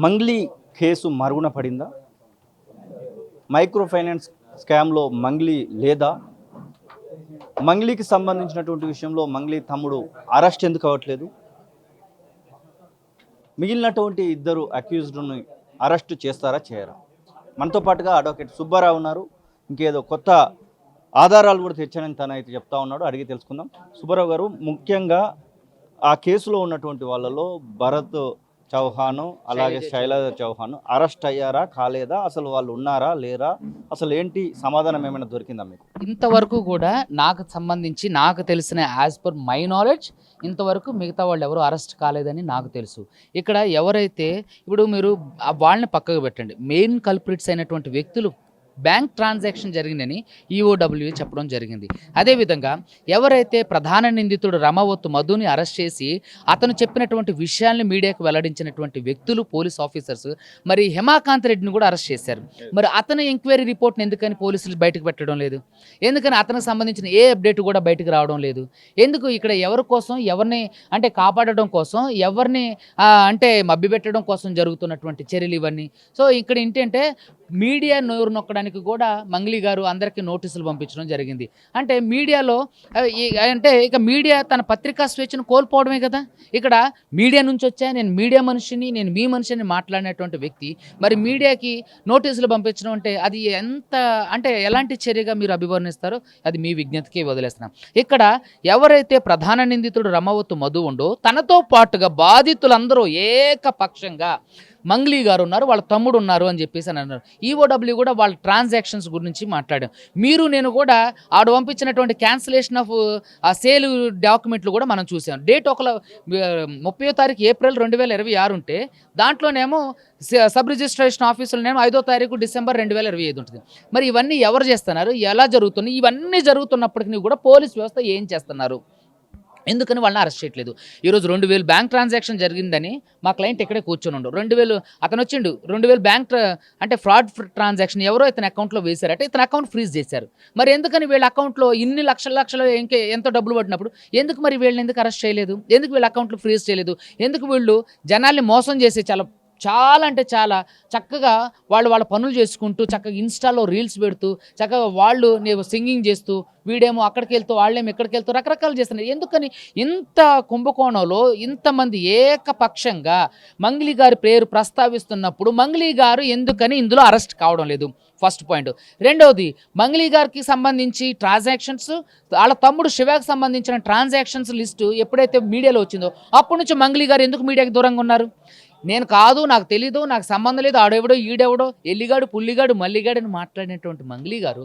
Mangli case మరుగున పడిందా? Micro finance స్కామ్లో మంగ్లీ లేదా? మంగ్లీకి సంబంధించినటువంటి విషయంలో మంగ్లీ తమ్ముడు అరెస్ట్ ఎందుకు అవ్వట్లేదు? మిగిలినటువంటి ఇద్దరు అక్యూజ్డ్ని అరెస్ట్ చేస్తారా చేయరా? మనతో పాటుగా అడ్వకేట్ సుబ్బారావు ఉన్నారు. ఇంకేదో కొత్త ఆధారాలు కూడా తెచ్చానని తనైతే చెప్తా ఉన్నాడు. అడిగి తెలుసుకుందాం. సుబ్బారావు గారు, ముఖ్యంగా ఆ కేసులో ఉన్నటువంటి వాళ్ళలో భరత్ చౌహాన్ అలాగే శైలజ చౌహాన్ అరెస్ట్ అయ్యారా కాలేదా? అసలు వాళ్ళు ఉన్నారా లేరా? అసలు ఏంటి సమాధానం ఏమైనా దొరికిందా మీకు? ఇంతవరకు కూడా నాకు సంబంధించి నాకు తెలిసిన యాజ్ పర్ మై నాలెడ్జ్ ఇంతవరకు మిగతా వాళ్ళు ఎవరు అరెస్ట్ కాలేదని నాకు తెలుసు. ఇక్కడ ఎవరైతే ఇప్పుడు మీరు వాళ్ళని పక్కకు పెట్టండి, మెయిన్ కల్ప్రిట్స్ అయినటువంటి వ్యక్తులు బ్యాంక్ ట్రాన్సాక్షన్ జరిగిందని ఈఓడబ్ల్యూ చెప్పడం జరిగింది. అదేవిధంగా ఎవరైతే ప్రధాన నిందితుడు రమవత్తు మధుని అరెస్ట్ చేసి అతను చెప్పినటువంటి విషయాల్ని మీడియాకు వెల్లడించినటువంటి వ్యక్తులు పోలీస్ ఆఫీసర్స్, మరి హేమాకాంత్ రెడ్డిని కూడా అరెస్ట్ చేశారు. మరి అతని ఎంక్వైరీ రిపోర్ట్ని ఎందుకని పోలీసులు బయటకు పెట్టడం లేదు? ఎందుకని అతనికి సంబంధించిన ఏ అప్డేట్ కూడా బయటకు రావడం లేదు? ఎందుకు ఇక్కడ ఎవరి కోసం ఎవరిని అంటే కాపాడడం కోసం ఎవరిని అంటే మభ్యపెట్టడం కోసం జరుగుతున్నటువంటి చర్యలు ఇవన్నీ. సో ఇక్కడ ఏంటంటే మీడియా నోరు నొక్కడానికి కూడా మంగ్లీ గారు అందరికీ నోటీసులు పంపించడం జరిగింది. అంటే మీడియాలో అంటే ఇక మీడియా తన పత్రికా స్వేచ్ఛను కోల్పోవడమే కదా. ఇక్కడ మీడియా నుంచి వచ్చా, నేను మీడియా మనిషిని, నేను మీ మనిషిని మాట్లాడినటువంటి వ్యక్తి మరి మీడియాకి నోటీసులు పంపించడం అంటే అది ఎంత అంటే ఎలాంటి చర్యగా మీరు అభివర్ణిస్తారో అది మీ విజ్ఞతకే వదిలేస్తున్నాం. ఇక్కడ ఎవరైతే ప్రధాన నిందితుడు రమవత్తు మధు ఉండో తనతో పాటుగా బాధితులందరూ ఏకపక్షంగా మంగ్లీ గారు ఉన్నారు, వాళ్ళ తమ్ముడు ఉన్నారు అని చెప్పేసి అని అన్నారు. ఈఓడబ్ల్యూ కూడా వాళ్ళ ట్రాన్సాక్షన్స్ గురించి మాట్లాడాం. మీరు నేను కూడా ఆడు పంపించినటువంటి క్యాన్సిలేషన్ ఆఫ్ ఆ సేల్ డాక్యుమెంట్లు కూడా మనం చూసాం. డేట్ 30వ తారీఖు ఏప్రిల్ 2026 ఉంటే దాంట్లోనేమో సబ్ రిజిస్ట్రేషన్ ఆఫీసులోనేమో 5వ తారీఖు డిసెంబర్ 2025 ఉంటుంది. మరి ఇవన్నీ ఎవరు చేస్తున్నారు, ఎలా జరుగుతున్నాయి? ఇవన్నీ జరుగుతున్నప్పటికీ కూడా పోలీస్ వ్యవస్థ ఏం చేస్తున్నారు? ఎందుకని వాళ్ళని అరెస్ట్ చేయట్లేదు? ఈరోజు 2000 బ్యాంక్ ట్రాన్సాక్షన్ జరిగిందని మా క్లయింట్ ఇక్కడే కూర్చొని ఉండు. 2000 అతను వచ్చిండు, 2000 బ్యాంక్ అంటే ఫ్రాడ్ ట్రాన్సాక్షన్ ఎవరో ఇతని అకౌంట్లో వేశారట, ఇతని అకౌంట్ ఫ్రీజ్ చేశారు. మరి ఎందుకని వీళ్ళ అకౌంట్లో ఇన్ని లక్షలు ఎంతో డబ్బులు పడినప్పుడు ఎందుకు మరి వీళ్ళని ఎందుకు అరెస్ట్ చేయలేదు? ఎందుకు వీళ్ళ అకౌంట్లు ఫ్రీజ్ చేయలేదు? ఎందుకు వీళ్ళు జనాల్ని మోసం చేసి చాలా అంటే చాలా చక్కగా వాళ్ళ పనులు చేసుకుంటూ చక్కగా ఇన్స్టాలో రీల్స్ పెడుతూ చక్కగా వాళ్ళు నేను సింగింగ్ చేస్తూ వీడేమో అక్కడికి వెళ్తూ వాళ్ళేమో ఎక్కడికి వెళ్తూ రకరకాలు చేస్తున్నారు. ఎందుకని ఇంత కుంభకోణంలో ఇంతమంది ఏకపక్షంగా మంగ్లీ గారి పేరు ప్రస్తావిస్తున్నప్పుడు మంగ్లీ గారు ఎందుకని ఇందులో అరెస్ట్ కావడం లేదు? First point. రెండవది, మంగ్లీ గారికి సంబంధించి ట్రాన్సాక్షన్స్, వాళ్ళ తమ్ముడు శివాకి సంబంధించిన ట్రాన్సాక్షన్స్ లిస్టు ఎప్పుడైతే మీడియాలో వచ్చిందో అప్పటి నుంచి మంగ్లీ గారు ఎందుకు మీడియాకి దూరంగా ఉన్నారు? నేను కాదు, నాకు తెలీదు, నాకు సంబంధం లేదు, ఆడెవడో ఈడెవడో ఎల్లిగాడు పుల్లిగాడు మల్లిగాడు అని మాట్లాడినటువంటి మంగ్లీ గారు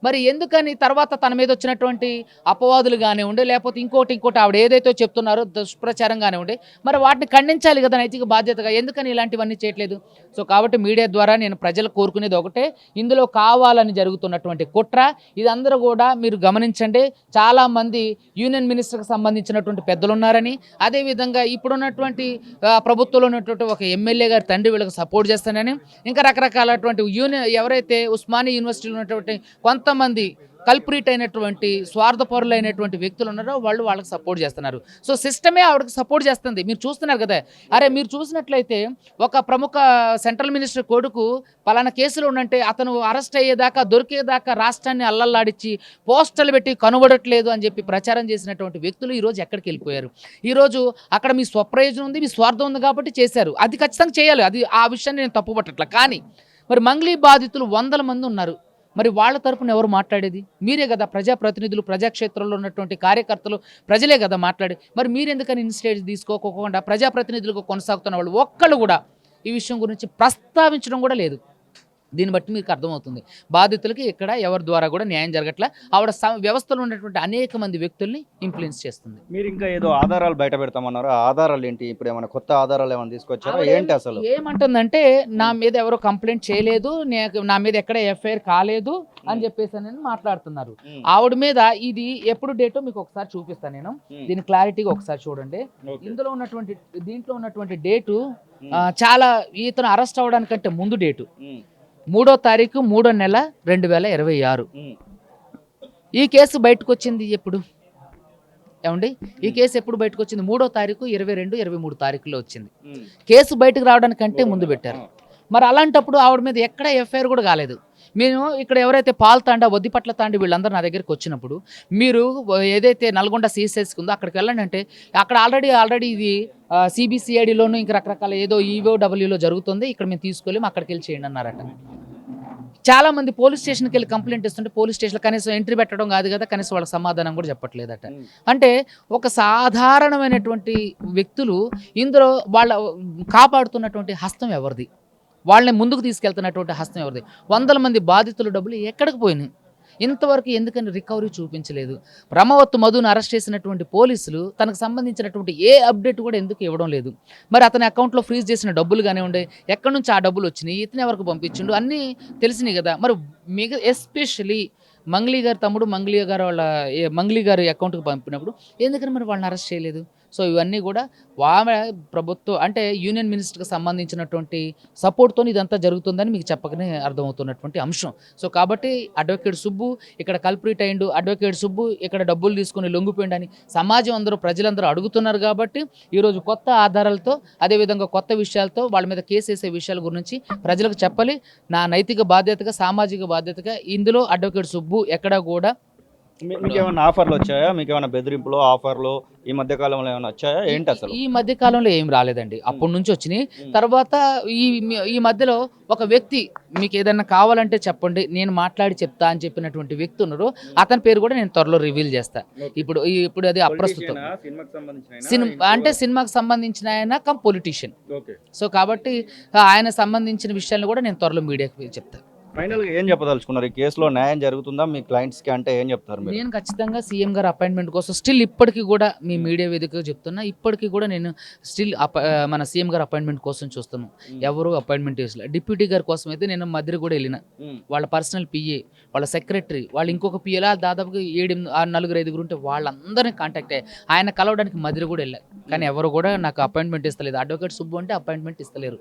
మరి ఎందుకని తర్వాత తన మీద వచ్చినటువంటి అపవాదులు కానివ్వండి, లేకపోతే ఇంకోటి ఆవిడ ఏదైతే చెప్తున్నారో దుష్ప్రచారం కానివ్వండి, మరి వాటిని ఖండించాలి కదా నైతిక బాధ్యతగా. ఎందుకని ఇలాంటివన్నీ చేయట్లేదు? సో కాబట్టి మీడియా ద్వారా నేను ప్రజలు కోరుకునేది ఒకటే, ఇందులో కావాలని జరుగుతున్నటువంటి కుట్ర ఇది అందరూ కూడా మీరు గమనించండి. చాలామంది యూనియన్ మినిస్టర్కి సంబంధించినటువంటి పెద్దలు ఉన్నారని, అదేవిధంగా ఇప్పుడున్నటువంటి ప్రభుత్వంలో ఉన్నటువంటి ఒక ఎమ్మెల్యే గారి తండ్రి వీళ్ళకి సపోర్ట్ చేస్తానని, ఇంకా రకరకాలటువంటి యూనియన్ ఎవరైతే ఉస్మానియా యూనివర్సిటీలో ఉన్నటువంటి కొంతమంది కల్ప్రిట్ అయినటువంటి స్వార్థపరులైనటువంటి వ్యక్తులు ఉన్నారో వాళ్ళకి సపోర్ట్ చేస్తున్నారు. సో సిస్టమే ఆవిడకి సపోర్ట్ చేస్తుంది. మీరు చూస్తున్నారు కదా. మీరు చూసినట్లయితే ఒక ప్రముఖ సెంట్రల్ మినిస్టర్ కొడుకు పలానా కేసులో ఉండంటే అతను అరెస్ట్ అయ్యేదాకా దొరికేదాకా రాష్ట్రాన్ని అల్లల్లాడిచ్చి పోస్టర్లు పెట్టి కనుగొడట్లేదు అని చెప్పి ప్రచారం చేసినటువంటి వ్యక్తులు ఈరోజు ఎక్కడికి వెళ్ళిపోయారు? ఈరోజు అక్కడ మీ స్వప్రయోజనం ఉంది, మీ స్వార్థం ఉంది కాబట్టి చేశారు. అది ఖచ్చితంగా చేయాలి, అది ఆ విషయాన్ని నేను తప్పుపట్టట్లా. కానీ మరి మంగ్లీ బాధితులు 100 మంది ఉన్నారు. మరి వాళ్ళ తరపున ఎవరు మాట్లాడేది? మీరే కదా, ప్రజాప్రతినిధులు, ప్రజాక్షేత్రంలో ఉన్నటువంటి కార్యకర్తలు, ప్రజలే కదా మాట్లాడే. మరి మీరెందుకని ఇన్స్టేజ్ తీసుకోకుండా ప్రజాప్రతినిధులకు కొనసాగుతున్న వాళ్ళు ఒక్కళ్ళు కూడా ఈ విషయం గురించి ప్రస్తావించడం కూడా లేదు. దీన్ని బట్టి మీకు అర్థమవుతుంది బాధితులకి ఇక్కడ ఎవరి ద్వారా కూడా న్యాయం జరగట్లా. ఆవిడ వ్యవస్థలో ఉన్నటువంటి అనేక మంది వ్యక్తుల్ని ఇన్ఫ్లుయెన్స్ చేస్తుంది. మీరు ఇంకా ఏదో ఆధారాలు బయట పెడతామన్నారు, ఆ ఆధారాలు ఏంటి? ఇప్పుడు ఏమైనా కొత్త ఆధారాలు ఏమైనా తీసుకొచ్చారా ఏంటి? అసలు ఏమంటుందంటే నా మీద ఎవరో కంప్లైంట్ చేయలేదు, నా మీద ఎక్కడ ఎఫ్ఐఆర్ కాలేదు అని చెప్పేసి అని మాట్లాడుతున్నారు. ఆవిడ మీద ఇది ఎప్పుడు డేటో మీకు ఒకసారి చూపిస్తాను నేను, దీని క్లారిటీగా ఒకసారి చూడండి. దీంట్లో ఉన్నటువంటి డేటు చాలా ఇతను అరెస్ట్ అవ్వడానికంటే ముందు డేటు 3వ తారీఖు 3వ నెల 2026. ఈ కేసు బయటకు వచ్చింది ఎప్పుడు? ఏమండి ఈ కేసు ఎప్పుడు బయటకు వచ్చింది 3వ తారీఖు 22, 23 తారీఖులో వచ్చింది. కేసు బయటకు రావడానికంటే ముందు పెట్టారు. మరి అలాంటప్పుడు ఆవిడ మీద ఎక్కడ ఎఫ్ఐఆర్ కూడా కాలేదు. మేము ఇక్కడ ఎవరైతే పాల్ తాండా, వద్దిపట్ల తాండి వీళ్ళందరూ నా దగ్గరికి వచ్చినప్పుడు మీరు ఏదైతే నల్గొండ సిఎస్ఎస్కి ఉందో అక్కడికి వెళ్ళండి అంటే అక్కడ ఆల్రెడీ ఇది సిబిసిఐడిలోను ఇంకా రకరకాల ఏదో ఈఓడబ్ల్యూలో జరుగుతుంది, ఇక్కడ మేము తీసుకెళ్ళి అక్కడికి వెళ్ళి చేయండి అన్నారట. చాలా మంది పోలీస్ స్టేషన్కి వెళ్ళి కంప్లైంట్ ఇస్తుంటే పోలీస్ స్టేషన్లో కనీసం ఎంట్రీ పెట్టడం కాదు కదా, కనీసం వాళ్ళకి సమాధానం కూడా చెప్పట్లేదట. అంటే ఒక సాధారణమైనటువంటి వ్యక్తులు ఇందులో వాళ్ళ కాపాడుతున్నటువంటి హస్తం ఎవరిది, వాళ్ళని ముందుకు తీసుకెళ్తున్నటువంటి హస్తం ఎవరిది? 100 మంది బాధితుల డబ్బులు ఎక్కడికి పోయినాయి? ఇంతవరకు ఎందుకని రికవరీ చూపించలేదు? బ్రహ్మవత్తు మధును అరెస్ట్ చేసినటువంటి పోలీసులు తనకు సంబంధించినటువంటి ఏ అప్డేట్ కూడా ఎందుకు ఇవ్వడం లేదు? మరి అతని అకౌంట్లో ఫ్రీజ్ చేసిన డబ్బులు కానివ్వండి, ఎక్కడి నుంచి ఆ డబ్బులు వచ్చినాయి, ఇతను ఎవరికి పంపించిండు, అన్నీ తెలిసినాయి కదా. మరి ఎస్పెషలీ మంగ్లీ గారి తమ్ముడు మంగ్లీ గారి అకౌంట్కి పంపినప్పుడు ఎందుకని మరి వాళ్ళని అరెస్ట్ చేయలేదు? సో ఇవన్నీ కూడా ఆమె ప్రభుత్వం అంటే యూనియన్ మినిస్టర్కి సంబంధించినటువంటి సపోర్ట్తో ఇదంతా జరుగుతుందని మీకు చెప్పకనే అర్థమవుతున్నటువంటి అంశం. సో కాబట్టి అడ్వకేట్ సుబ్బు ఇక్కడ కల్ప్రిట్ అయ్యిండు, అడ్వకేట్ సుబ్బు ఇక్కడ డబ్బులు తీసుకుని లొంగిపోయిండని సమాజం ప్రజలందరూ అడుగుతున్నారు. కాబట్టి ఈరోజు కొత్త ఆధారాలతో అదేవిధంగా కొత్త విషయాలతో వాళ్ళ మీద కేసు వేసే విషయాల గురించి ప్రజలకు చెప్పాలి. నా నైతిక బాధ్యతగా, సామాజిక బాధ్యతగా ఇందులో అడ్వకేట్ సుబ్బు ఎక్కడా కూడా మీకు ఏమైనా ఆఫర్లు వచ్చాయా? మీకు ఏమైనా బెదిరింపులు ఆఫర్లు ఈ మధ్య కాలంలో ఏమైనా వచ్చాయా? ఏంటి అసలు? ఈ మధ్య కాలంలో ఏం రాలేదండి, అప్పటి నుంచి వచ్చినాయి. తర్వాత ఈ మధ్యలో ఒక వ్యక్తి మీకు ఏదైనా కావాలంటే చెప్పండి నేను మాట్లాడి చెప్తా అని చెప్పినటువంటి వ్యక్తి ఉన్నారు. అతని పేరు కూడా నేను త్వరలో రివీల్ చేస్తా. ఇప్పుడు అది అప్రస్తుతం. సినిమాకి సంబంధించిన ఆయన కమ్ పొలిటీషియన్. సో కాబట్టి ఆయన సంబంధించిన విషయాలను కూడా నేను త్వరలో మీడియాకి చెప్తాను. ఫైనల్గా ఏం చెప్పదలుచుకున్నారు? ఈ కేసులో న్యాయం జరుగుతుందా మీ క్లయింట్స్కి అంటే ఏం చెప్తారు? నేను ఖచ్చితంగా సీఎం గారు అపాయింట్మెంట్ కోసం స్టిల్ ఇప్పటికీ కూడా మీ మీడియా వేదికగా చెప్తున్నా, ఇప్పటికీ కూడా నేను స్టిల్ మన సీఎం గారు అపాయింట్మెంట్ కోసం చూస్తున్నాను. ఎవరు అపాయింట్మెంట్ చేసలేదు. డిప్యూటీ గారి కోసం అయితే నేను మధ్య కూడా వెళ్ళిన, వాళ్ళ పర్సనల్ పిఏ, వాళ్ళ సెక్రటరీ, వాళ్ళు ఇంకొక పిఏలా దాదాపుగా 7-4 ఉంటే వాళ్ళందరినీ కాంటాక్ట్ అయ్యాయి. ఆయన కలవడానికి మధ్య కూడా వెళ్ళారు, కానీ ఎవరు కూడా నాకు అపాయింట్మెంట్ ఇస్తలేదు. అడ్వకేట్ సుబ్బు అంటే అపాయింట్మెంట్ ఇస్తలేరు.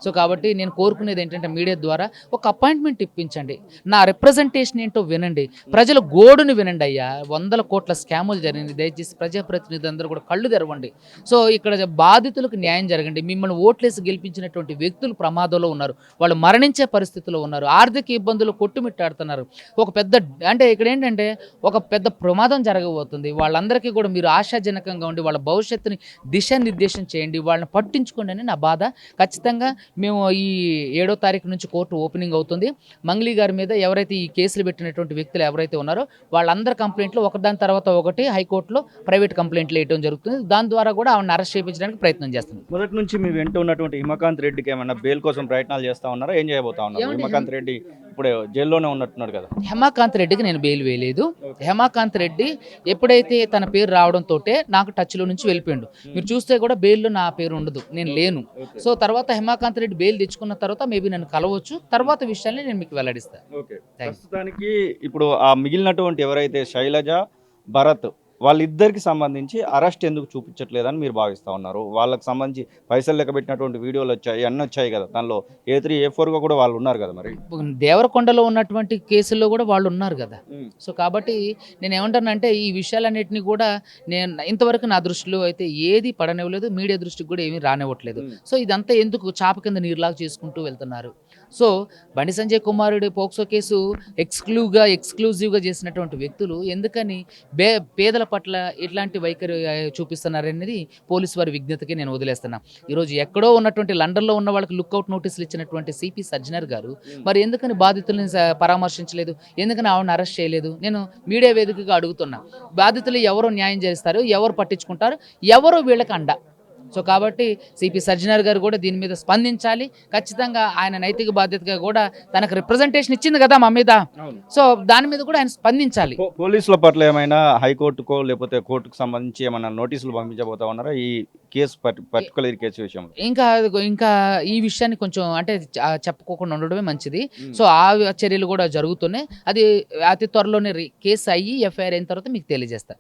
సో కాబట్టి నేను కోరుకునేది ఏంటంటే మీడియా ద్వారా ఒక అపాయింట్మెంట్ ఇప్పించండి, నా రిప్రజెంటేషన్ ఏంటో వినండి, ప్రజల గోడుని వినండి. అయ్యా 100 కోట్ల స్కాములు జరిగింది, దయచేసి ప్రజాప్రతినిధులు అందరూ కూడా కళ్ళు తెరవండి. సో ఇక్కడ బాధితులకు న్యాయం జరగండి. మిమ్మల్ని ఓట్లేసి గెలిపించినటువంటి వ్యక్తులు ప్రమాదంలో ఉన్నారు, వాళ్ళు మరణించే పరిస్థితిలో ఉన్నారు, ఆర్థిక ఇబ్బందులు కొట్టుమిట్టాడుతున్నారు. ఒక పెద్ద అంటే ఇక్కడ ఏంటంటే ఒక పెద్ద ప్రమాదం జరగబోతుంది. వాళ్ళందరికీ కూడా మీరు ఆశాజనకంగా ఉండి వాళ్ళ భవిష్యత్తుని దిశానిర్దేశం చేయండి, వాళ్ళని పట్టించుకోండి అని నా బాధ. ఖచ్చితంగా మేము ఈ 7వ తారీఖు నుంచి కోర్టు ఓపెనింగ్ అవుతుంది. మంగ్లీ గారి మీద ఎవరైతే ఈ కేసులు పెట్టినటువంటి వ్యక్తులు ఎవరైతే ఉన్నారో వాళ్ళందరి కంప్లైంట్లు ఒకదాని తర్వాత ఒకటి హైకోర్టులో ప్రైవేట్ కంప్లైంట్లు వేయడం జరుగుతుంది. దాని ద్వారా కూడా ఆవిడని అరెస్ట్ చేయించడానికి ప్రయత్నం చేస్తుంది. మొదటి నుంచి మీ వెంట ఉన్నటువంటి హిమకాంత్ రెడ్డికి ఏమైనా బెయిల్ కోసం ప్రయత్నాలు చేస్తా ఉన్నారా? ఏం చేయబోతా ఉన్నారు? హిమకాంత్ రెడ్డి ఇప్పుడు జైల్లోనే ఉన్నట్టున్నాడు కదా. హేమాకాంత్ రెడ్డికి నేను బెయిల్ వేయలేదు. హేమాకాంత్ రెడ్డి ఎప్పుడైతే తన పేరు రావడంతో నాకు టచ్లో నుంచి వెళ్ళిపోయాడు. మీరు చూస్తే కూడా బెయిల్లో నా పేరు ఉండదు, నేను లేను. సో తర్వాత హేమాకాంత్ రెడ్డి బెయిల్ తెచ్చుకున్న తర్వాత మేబీ నన్ను కలవచ్చు, తర్వాత విషయాన్ని నేను మీకు వెల్లడిస్తాను. ప్రస్తుతానికి ఇప్పుడు ఆ మిగిలినటువంటి ఎవరైతే శైలజ, భరత్ వాళ్ళిద్దరికి సంబంధించి అరెస్ట్ ఎందుకు చూపించట్లేదని మీరు భావిస్తూ ఉన్నారు? వాళ్ళకి సంబంధించి పైసలు లెక్క పెట్టినటువంటి వీడియోలు వచ్చాయి, అన్నీ వచ్చాయి కదా, దానిలో A3, A4గా కూడా వాళ్ళు ఉన్నారు కదా. మరి దేవరకొండలో ఉన్నటువంటి కేసుల్లో కూడా వాళ్ళు ఉన్నారు కదా. సో కాబట్టి నేను ఏమంటానంటే ఈ విషయాలన్నింటినీ కూడా నేను ఇంతవరకు నా దృష్టిలో అయితే ఏది పడనివ్వలేదు, మీడియా దృష్టికి కూడా ఏమీ రానివ్వట్లేదు. సో ఇదంతా ఎందుకు చాప కింద నీరులాగా చేసుకుంటూ వెళ్తున్నారు. సో బండి సంజయ్ కుమారుడి పోక్సో కేసు ఎక్స్క్లూజివ్గా చేసినటువంటి వ్యక్తులు ఎందుకని పేదల పట్ల ఇట్లాంటి వైఖరి చూపిస్తున్నారనేది పోలీసు వారి విజ్ఞతకి నేను వదిలేస్తున్నా. ఈరోజు ఎక్కడో ఉన్నటువంటి లండన్లో ఉన్న వాళ్ళకి లుక్అవుట్ నోటీసులు ఇచ్చినటువంటి సిపి సజ్జనర్ గారు మరి ఎందుకని బాధితుల్ని పరామర్శించలేదు, ఎందుకని ఆవిడని అరెస్ట్ చేయలేదు? నేను మీడియా వేదికగా అడుగుతున్నా. బాధితులు ఎవరు న్యాయం చేస్తారు, ఎవరు పట్టించుకుంటారు, ఎవరు వీళ్ళకి అండ? సో కాబట్టి సిపి సజ్జనర్ గారు కూడా దీని మీద స్పందించాలి. ఖచ్చితంగా ఆయన నైతిక బాధ్యతగా కూడా తనకు రిప్రజెంటేషన్ ఇచ్చింది కదా మా మీద, సో దాని మీద కూడా ఆయన స్పందించాలి. పోలీసుల పట్ల ఏమైనా హైకోర్టుకో లేకపోతే కోర్టుకు సంబంధించి ఏమైనా నోటీసులు పంపించబోతా ఉన్నారా ఈ కేసు పర్టికులర్ కేసు విషయంలో? ఇంకా ఈ విషయాన్ని కొంచెం అంటే చెప్పుకోకుండా ఉండడమే మంచిది. సో ఆ చర్యలు కూడా జరుగుతున్నాయి. అది అతి త్వరలోనే కేసు అయ్యి ఎఫ్ఐఆర్ అయిన తర్వాత మీకు తెలియజేస్తా.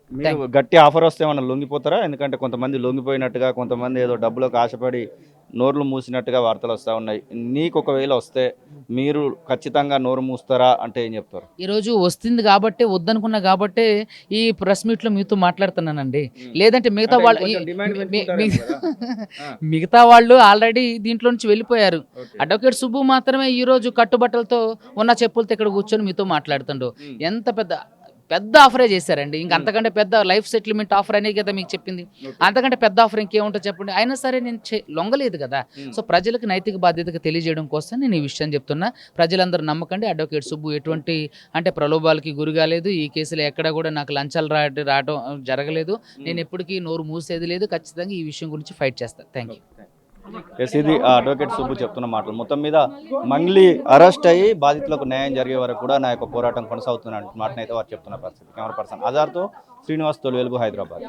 గట్టి ఆఫర్ వస్తే ఏమన్నా లొంగిపోతారా? ఎందుకంటే కొంతమంది లొంగిపోయినట్టుగా, కొంతమంది ఏదో డబ్బులకు ఆశపడి నోర్లు మూసినట్టుగా వార్తలు వస్తూ ఉన్నాయి. నీకు ఒకవేళ వస్తే మీరు ఖచ్చితంగా నోరు మూస్తారా అంటే ఏం చెప్తారు? ఈరోజు వస్తుంది కాబట్టి వద్దనుకున్నా కాబట్టే ఈ ప్రెస్ మీట్లో మీతో మాట్లాడుతున్నానండి. లేదంటే మిగతా వాళ్ళు మిగతా వాళ్ళు ఆల్రెడీ దీంట్లో నుంచి వెళ్ళిపోయారు. అడ్వకేట్ సుబ్బు మాత్రమే ఈరోజు కట్టుబట్టలతో ఉన్న చెప్పులతో ఇక్కడ కూర్చొని మీతో మాట్లాడుతుండు. ఎంత పెద్ద ఆఫరే చేశారండి. ఇంక అంతకంటే పెద్ద లైఫ్ సెటిల్మెంట్ ఆఫర్ అనే కదా మీకు చెప్పింది. అంతకంటే పెద్ద ఆఫర్ ఇంకేముంటో చెప్పండి. అయినా సరే నేను లొంగలేదు కదా. సో ప్రజలకు నైతిక బాధ్యతగా తెలియజేయడం కోసం నేను ఈ విషయం చెప్తున్నా. ప్రజలందరూ నమ్మకండి. అడ్వకేట్ సుబ్బు ఎటువంటి అంటే ప్రలోభాలకి గురి కాలేదు. ఈ కేసులో ఎక్కడ కూడా నాకు లంచాలు రావడం జరగలేదు. నేను ఎప్పటికీ నోరు మూసేది లేదు. ఖచ్చితంగా ఈ విషయం గురించి ఫైట్ చేస్తాను. Thank you. ఎస్, ఇది అడ్వకేట్ సుబ్బు చెప్తున్న మాటలు. మొత్తం మీద మంగ్లీ అరెస్ట్ అయ్యి బాధితులకు న్యాయం జరిగే వరకు కూడా నా యొక్క పోరాటం కొనసాగుతున్న మాటనైతే వారు చెప్తున్న పరిస్థితి. కెమెరా పర్సన్ ఆధార్తో శ్రీనివాస్, తొలి వెలుగు, హైదరాబాద్.